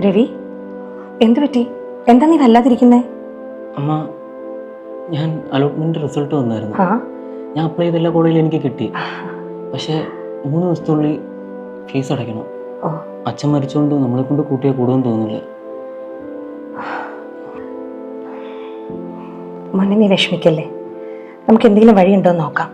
രവി, എന്തു പറ്റി? എന്താ നീ വല്ലാതിരിക്കുന്നേ? അമ്മ, ഞാൻ അലോട്ട്മെന്റ് റിസൾട്ട് വന്നായിരുന്നു. ആ, ഞാൻ അപ്ലൈ ചെയ്ത എല്ലാ കോളേജിലും എനിക്ക് കിട്ടി. പക്ഷേ 3 ദിവസത്തിനുള്ളിൽ ഫീസ് അടയ്ക്കണം. ഓ, അച്ഛൻ മരിച്ചുകൊണ്ട് നമ്മളെ കൊണ്ട് കൂട്ടിയാൽ കൂടുമെന്ന് തോന്നുന്നില്ല. മോനെ നീ വിഷമിക്കല്ലേ, നമുക്ക് എന്തെങ്കിലും വഴിയുണ്ടോ എന്ന് നോക്കാം.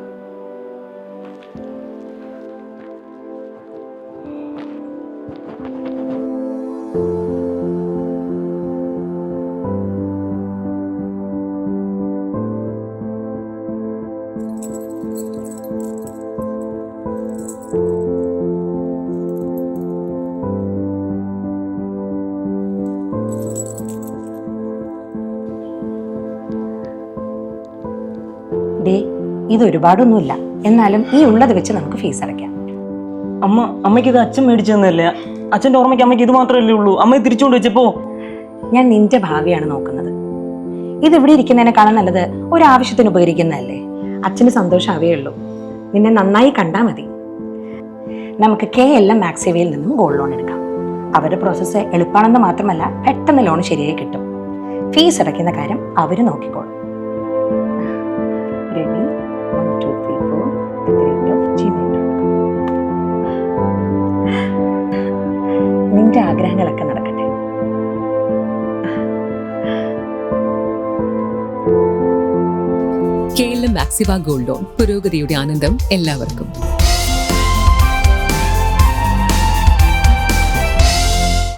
ഡേ, ഇത് ഒരുപാടൊന്നുമില്ല, എന്നാലും ഈ ഉള്ളത് വെച്ച് നമുക്ക് ഫീസ് അടയ്ക്കാം. അമ്മ, അമ്മയ്ക്ക് ഇത് അച്ഛൻ മേടിച്ചു തന്നല്ലേ? അച്ഛൻ്റെ ഓർമ്മയ്ക്ക് അമ്മയ്ക്ക് ഇത് മാത്രമല്ലേ ഉള്ളൂ. അമ്മയെ തിരിച്ചുകൊണ്ട് വെച്ചപ്പോ ഞാൻ നിന്റെ ഭാവിയാണ് നോക്കുന്നത്. ഇത് ഇവിടെ ഇരിക്കുന്നതിനേക്കാളും നല്ലത് ഒരാവശ്യത്തിന് ഉപകരിക്കുന്നതല്ലേ. അച്ഛന് സന്തോഷമാവേ ഉള്ളൂ. നിന്നെ നന്നായി കണ്ടാൽ മതി. നമുക്ക് KLM മാക്സിവയിൽ നിന്നും ഗോൾഡ് ലോൺ എടുക്കാം. അവരുടെ പ്രോസസ്സ് എളുപ്പമാണെന്ന് മാത്രമല്ല, പെട്ടെന്ന് ലോൺ ശരിയായി കിട്ടും. ഫീസ് അടയ്ക്കുന്ന കാര്യം അവർ നോക്കിക്കോളും. രവി 1234@gmail.com. നിന്റെ ആഗ്രഹങ്ങളൊക്കെ നടക്കട്ടെ. KLM മാക്സിവ ഗോൾഡ് ലോൺ, പുരോഗതിയുടെ ആനന്ദം എല്ലാവർക്കും.